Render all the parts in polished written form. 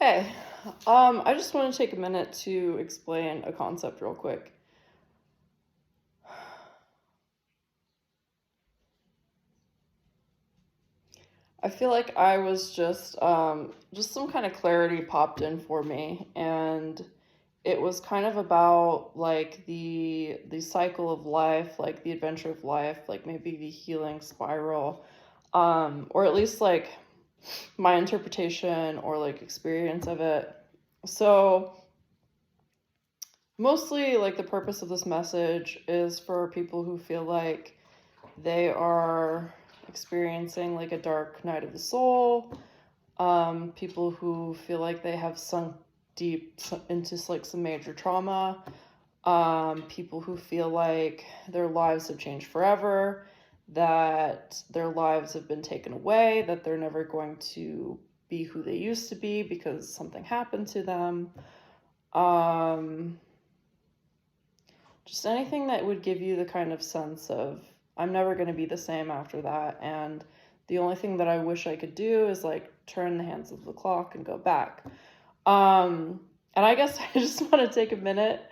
Hey, I just want to take a minute to explain a concept real quick. I feel like I was just some kind of clarity popped in for me, and it was kind of about like the cycle of life, like the adventure of life, like maybe the healing spiral, or at least like my interpretation or like experience of it. So mostly like the purpose of this message is for people who feel like they are experiencing like a dark night of the soul, people who feel like they have sunk deep into like some major trauma, people who feel like their lives have changed forever, that their lives have been taken away, that they're never going to be who they used to be because something happened to them. Um, just anything that would give you the kind of sense of I'm never going to be the same after that, and the only thing that I wish I could do is like turn the hands of the clock and go back. um and I guess I just want to take a minute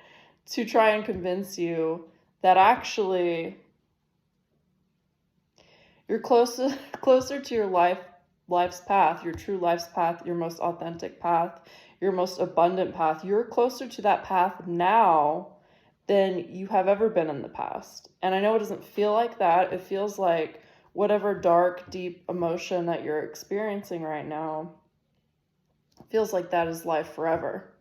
to try and convince you that actually you're closer to your life's path, your true life's path, your most authentic path, your most abundant path. You're closer to that path now than you have ever been in the past. And I know it doesn't feel like that. It feels like whatever dark, deep emotion that you're experiencing right now feels like that is life forever.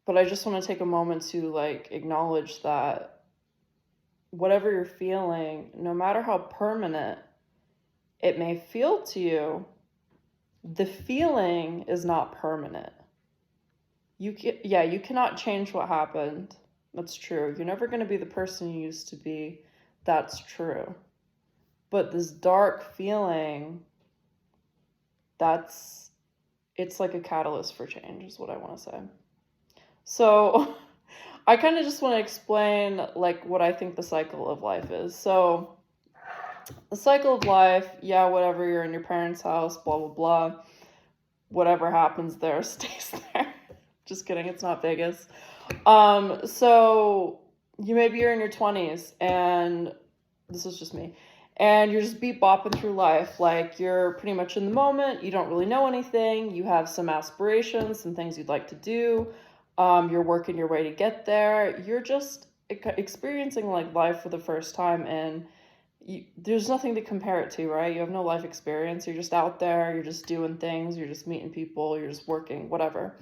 But I just want to take a moment to like acknowledge that whatever you're feeling, no matter how permanent it may feel to you, the feeling is not permanent. You cannot change what happened. That's true. You're never going to be the person you used to be. That's true. But this dark feeling, it's like a catalyst for change, is what I want to say. So I kind of just want to explain like what I think the cycle of life is. So the cycle of life, yeah, whatever, you're in your parents' house, blah, blah, blah. Whatever happens there stays there. Just kidding, it's not Vegas. So you're in your 20s, and this is just me, and you're just beat bopping through life. Like, you're pretty much in the moment. You don't really know anything. You have some aspirations, some things you'd like to do. You're working your way to get there. You're just experiencing like life for the first time, and there's nothing to compare it to, right? You have no life experience. You're just out there. You're just doing things. You're just meeting people. You're just working, whatever.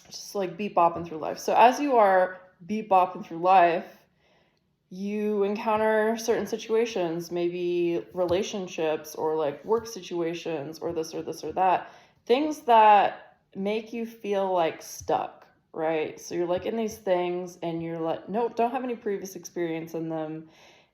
Just like beat bopping through life. So as you are beat bopping through life, you encounter certain situations, maybe relationships or like work situations or this or this or that, things that make you feel like stuck, right? So you're like in these things and you're like, nope, don't have any previous experience in them.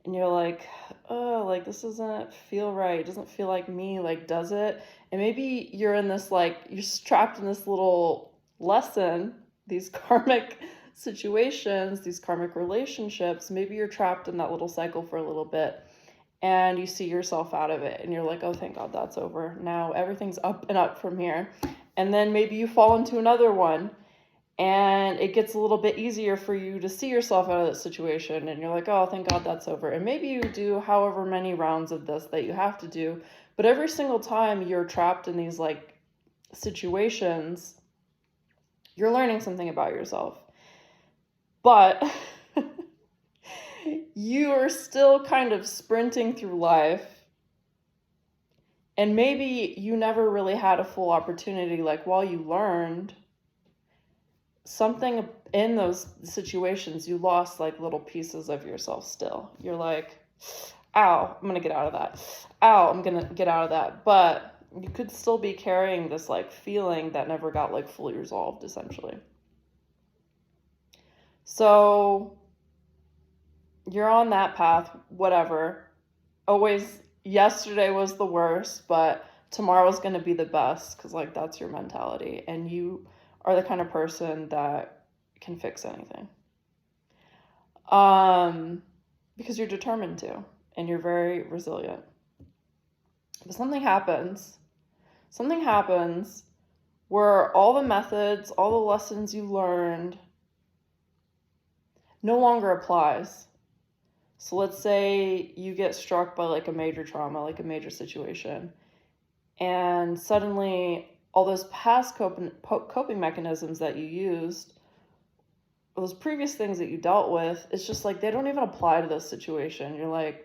And you're like, oh, like this doesn't feel right. It doesn't feel like me. Like, does it? And maybe you're in this, like, you're trapped in this little lesson, these karmic situations, these karmic relationships. Maybe you're trapped in that little cycle for a little bit and you see yourself out of it and you're like, oh, thank God that's over. Now everything's up and up from here. And then maybe you fall into another one and it gets a little bit easier for you to see yourself out of that situation and you're like, oh, thank God that's over. And maybe you do however many rounds of this that you have to do, but every single time you're trapped in these like situations, you're learning something about yourself. But you are still kind of sprinting through life, and maybe you never really had a full opportunity. Like, while you learned something in those situations, you lost like little pieces of yourself still. You're like, ow, I'm gonna get out of that. Ow, I'm gonna get out of that. But you could still be carrying this like feeling that never got like fully resolved, essentially. So you're on that path, whatever. Always, yesterday was the worst, but tomorrow's going to be the best, because like that's your mentality, and you are the kind of person that can fix anything. Because you're determined to, and you're very resilient. But something happens. Something happens where all the methods, all the lessons you learned no longer applies. So let's say you get struck by like a major trauma, like a major situation, and suddenly all those past coping mechanisms that you used, those previous things that you dealt with, it's just like they don't even apply to this situation. You're like,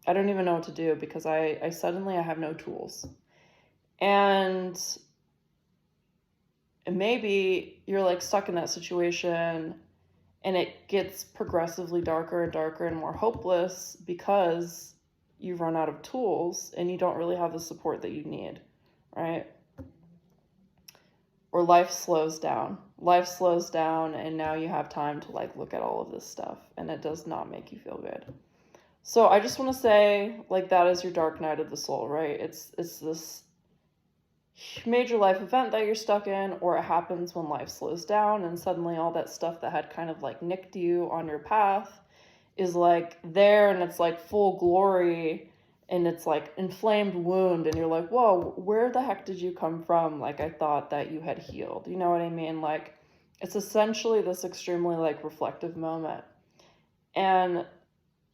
I don't even know what to do because I suddenly have no tools. And maybe you're like stuck in that situation and it gets progressively darker and darker and more hopeless because you've run out of tools and you don't really have the support that you need, right? Or life slows down. Life slows down and now you have time to like look at all of this stuff and it does not make you feel good. So I just want to say, like, that is your dark night of the soul, right? It's this major life event that you're stuck in, or it happens when life slows down and suddenly all that stuff that had kind of like nicked you on your path is like there and it's like full glory and it's like inflamed wound and you're like, whoa, where the heck did you come from? Like, I thought that you had healed. You know what I mean? Like, it's essentially this extremely like reflective moment. And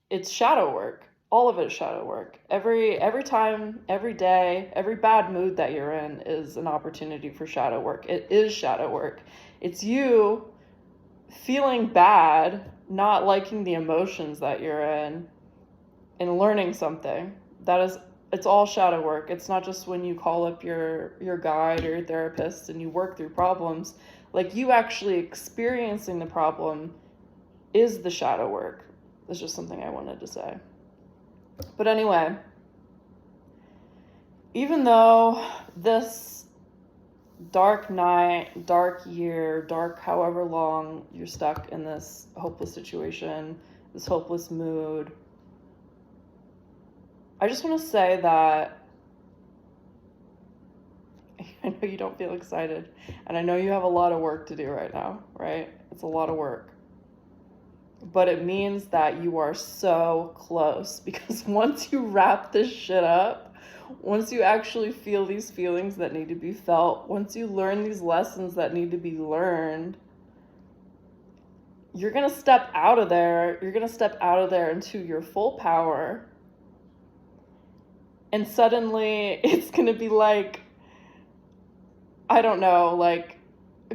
it's shadow work. All of it is shadow work. Every time, every day, every bad mood that you're in is an opportunity for shadow work. It is shadow work. It's you feeling bad, not liking the emotions that you're in, and learning something. It's all shadow work. It's not just when you call up your guide or your therapist and you work through problems. Like, you actually experiencing the problem is the shadow work. That's just something I wanted to say. But anyway, even though this dark night, dark year, dark however long you're stuck in this hopeless situation, this hopeless mood, I just want to say that I know you don't feel excited, and I know you have a lot of work to do right now, right? It's a lot of work. But it means that you are so close, because once you wrap this shit up, once you actually feel these feelings that need to be felt, once you learn these lessons that need to be learned, you're going to step out of there. You're going to step out of there into your full power. And suddenly it's going to be like, I don't know, like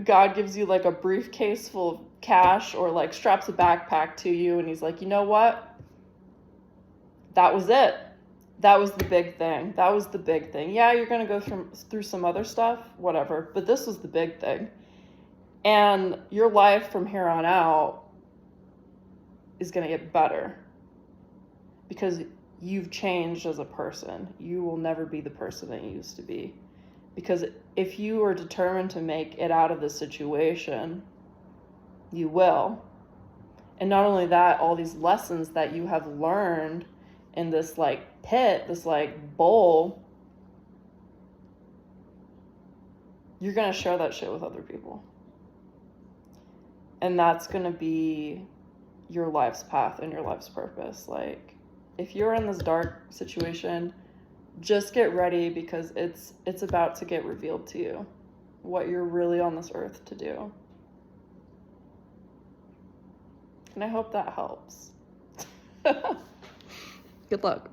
God gives you like a briefcase full of cash or like straps a backpack to you and he's like, you know what? That was it. That was the big thing. That was the big thing. Yeah, you're going to go through some other stuff, whatever, but this was the big thing. And your life from here on out is going to get better because you've changed as a person. You will never be the person that you used to be. Because if you are determined to make it out of the situation, you will. And not only that, all these lessons that you have learned in this like pit, this like bowl, you're going to share that shit with other people. And that's going to be your life's path and your life's purpose. Like, if you're in this dark situation, just get ready because it's about to get revealed to you what you're really on this earth to do. And I hope that helps. Good luck.